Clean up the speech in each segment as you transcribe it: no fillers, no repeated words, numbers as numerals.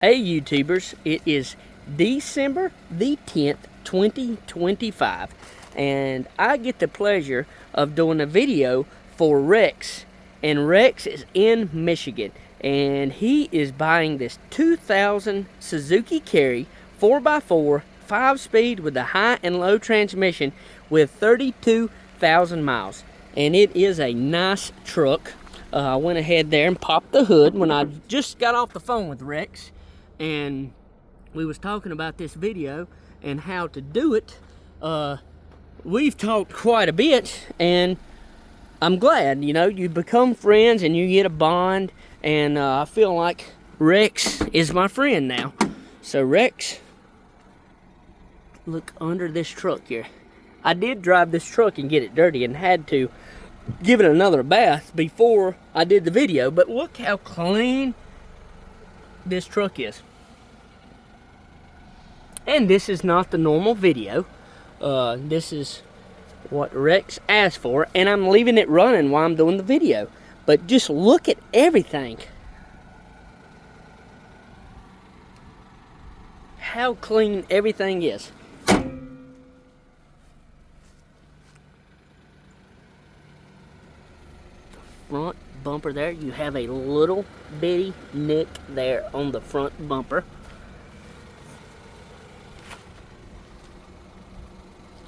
Hey YouTubers, it is December the 10th, 2025, and I get the pleasure of doing a video for Rex, and Rex is in Michigan, and he is buying this 2000 Suzuki Carry 4x4, 5-speed with a high and low transmission with 32,000 miles, and it is a nice truck. I went ahead there and popped the hood when I just got off the phone with Rex. And we was talking about this video and how to do it. We've talked quite a bit, and I'm glad, you become friends and you get a bond, and I feel like Rex is my friend now. So Rex, look under this truck here. I did drive this truck and get it dirty and had to give it another bath before I did the video, but look how clean this truck is. And this is not the normal video. This is what Rex asked for, and I'm leaving it running while I'm doing the video. But just look at everything. How clean everything is. Front bumper there, you have a little bitty nick there on the front bumper.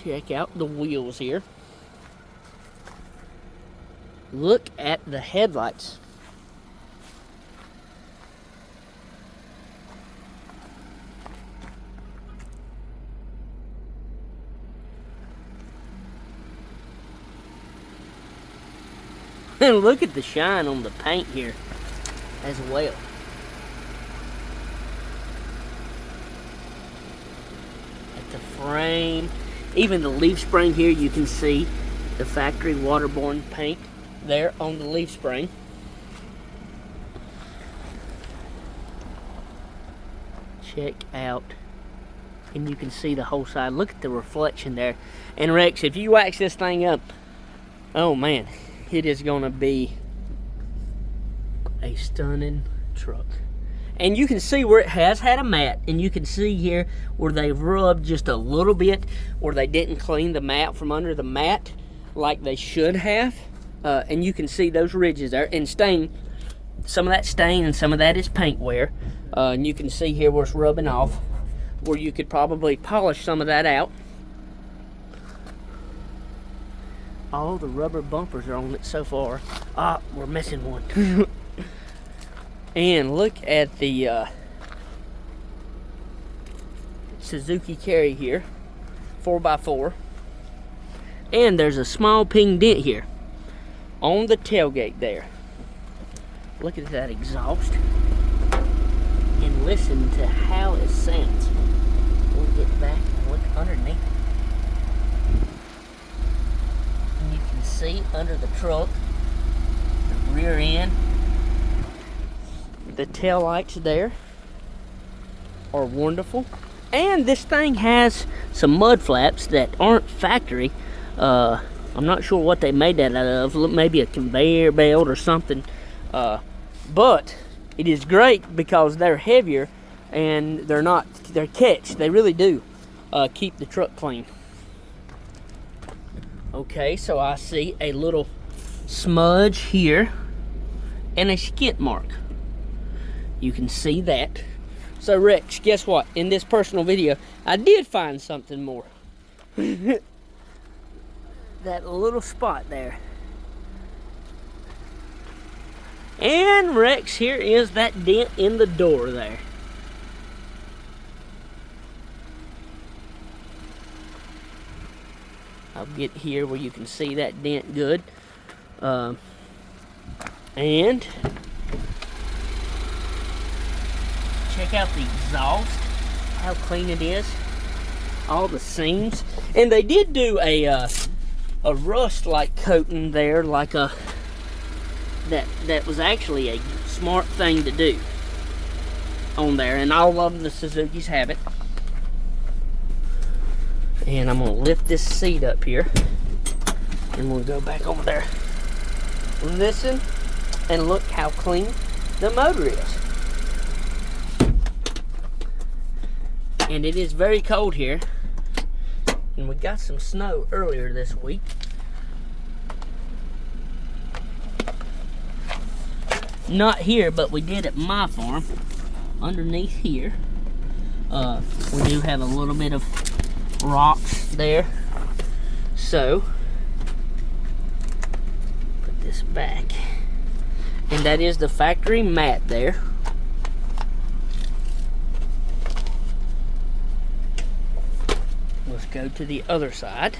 Check out the wheels here. Look at the headlights. And look at the shine on the paint here as well. At the frame, even the leaf spring here, you can see the factory waterborne paint there on the leaf spring. Check out, and you can see the whole side. Look at the reflection there. And Rex, if you wax this thing up, oh man, it is gonna be a stunning truck. And you can see where it has had a mat, and you can see here where they've rubbed just a little bit, where they didn't clean the mat from under the mat like they should have. And you can see those ridges there, and stain, some of that stain and some of that is paint wear. And you can see here where it's rubbing off, where you could probably polish some of that out. All the rubber bumpers are on it so far. Ah, we're missing one. And look at the Suzuki Carry here, 4x4. And there's a small ping dent here on the tailgate there. Look at that exhaust. And listen to how it sounds. We'll get back and look underneath. And you can see under the truck, the rear end. The tail lights there are wonderful, and this thing has some mud flaps that aren't factory. I'm not sure what they made that out of, maybe a conveyor belt or something, but it is great because they're heavier and they're catch. They really do keep the truck clean. Okay, so I see a little smudge here and a skid mark. You can see that. So Rex, guess what? In this personal video, I did find something more. That little spot there. And Rex, here is that dent in the door there. I'll get here where you can see that dent good. And check out the exhaust, how clean it is, all the seams. And they did do a rust-like coating there, like that was actually a smart thing to do on there, and all of the Suzukis have it. And I'm gonna lift this seat up here, and we'll go back over there. Listen, and look how clean the motor is. And it is very cold here. And we got some snow earlier this week. Not here, but we did at my farm. Underneath here. We do have a little bit of rocks there. So, put this back. And that is the factory mat there. Let's go to the other side.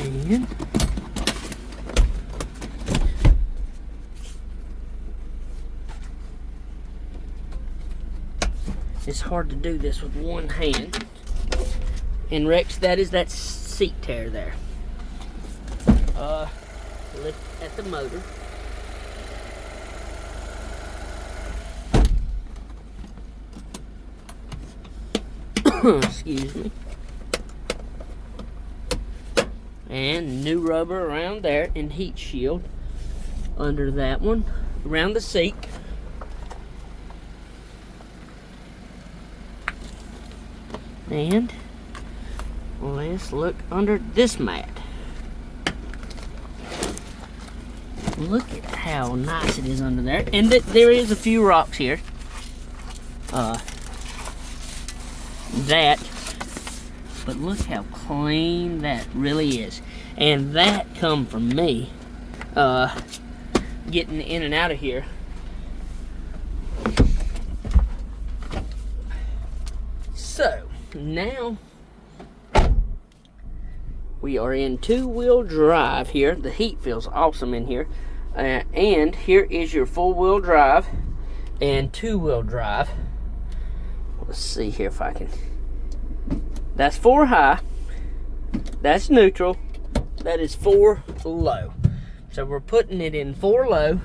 And it's hard to do this with one hand. And Rex, that is that seat tear there. Look at the motor. Excuse me. And new rubber around there and heat shield under that one, around the seat. And let's look under this mat. Look at how nice it is under there. And there is a few rocks here. But look how clean that really is. And that come from me getting in and out of here. So now we are in two-wheel drive here. The heat feels awesome in here. And here is your four-wheel drive and two-wheel drive. Let's see here if I can. That's 4 high. That's neutral. That is 4 low. So we're putting it in 4 low.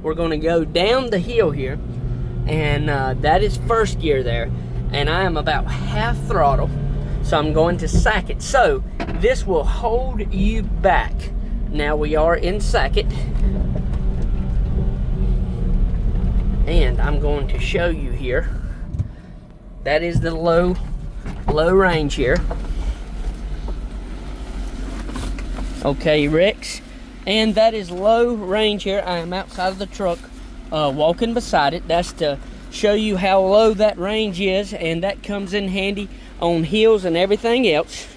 We're going to go down the hill here. And that is first gear there. And I am about half throttle. So I'm going to sack it. So this will hold you back. Now we are in sack it. And I'm going to show you here. That is the low range here. Okay, Rex. And that is low range here. I am outside of the truck walking beside it. That's to show you how low that range is, and that comes in handy on hills and everything else.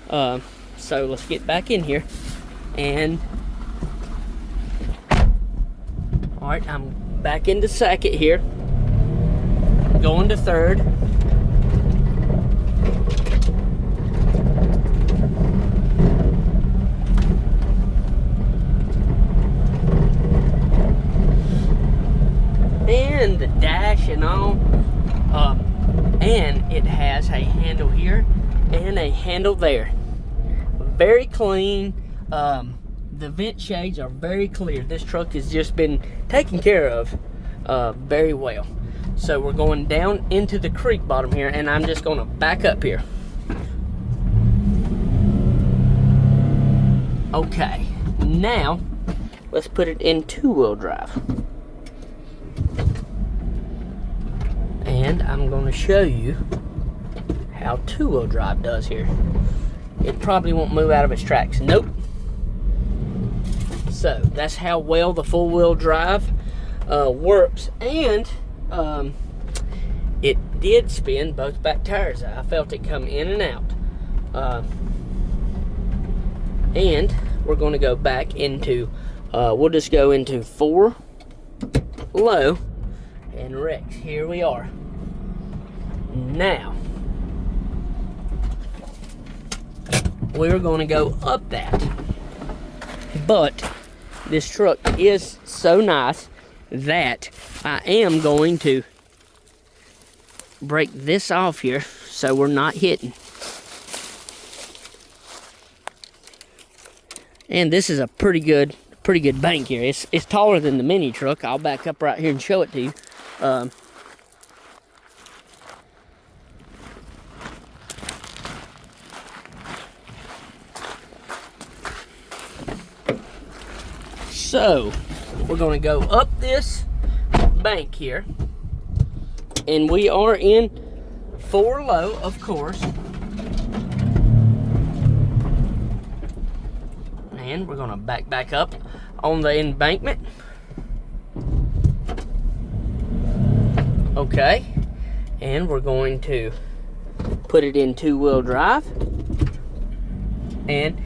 So let's get back in here. And all right, I'm back into second here, going to third. And the dash and all, and it has a handle here and a handle there. Very clean. The vent shades are very clear. This truck has just been taken care of very well. So we're going down into the creek bottom here, and I'm just going to back up here. Okay, now let's put it in two-wheel drive. And I'm going to show you how two-wheel drive does here. It probably won't move out of its tracks. Nope. So that's how well the four-wheel drive works. And it did spin both back tires. I felt it come in and out. And we're going to go back into, we'll just go into 4 low. And Rex, here we are. Now, we're going to go up that. But this truck is so nice that I am going to break this off here so we're not hitting. And this is a pretty good bank here. It's taller than the mini truck. I'll back up right here and show it to you. So we're going to go up this bank here, and we are in 4 low, of course. And we're going to back up on the embankment. Okay, and we're going to put it in 2-wheel drive, and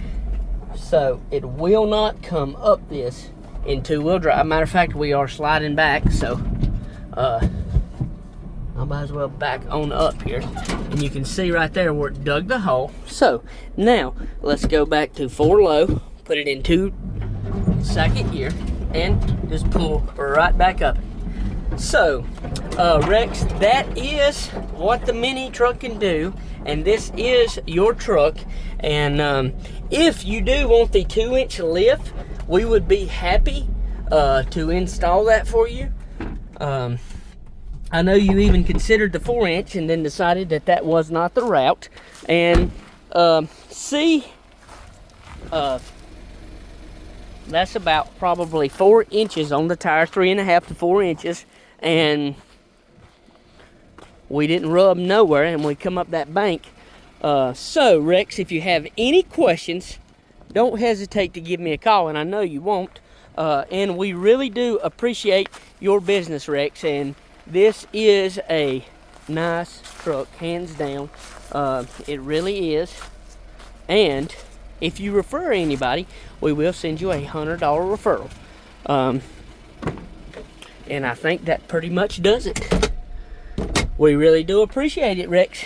so it will not come up this in 2-wheel drive. Matter of fact, we are sliding back, so I might as well back on up here, and you can see right there where it dug the hole. So now let's go back to 4 low, put it in 2nd gear, and just pull right back up. So Rex, that is what the mini truck can do, and this is your truck. And if you do want the 2-inch lift, we would be happy to install that for you. I know you even considered the 4-inch and then decided that that was not the route. And that's about probably 4 inches on the tire, 3.5 to 4 inches. And we didn't rub nowhere, and we come up that bank. So Rex, if you have any questions, don't hesitate to give me a call, and I know you won't. And we really do appreciate your business, Rex, and this is a nice truck, hands down. It really is. And if you refer anybody, we will send you a $100 referral. And I think that pretty much does it. We really do appreciate it, Rex.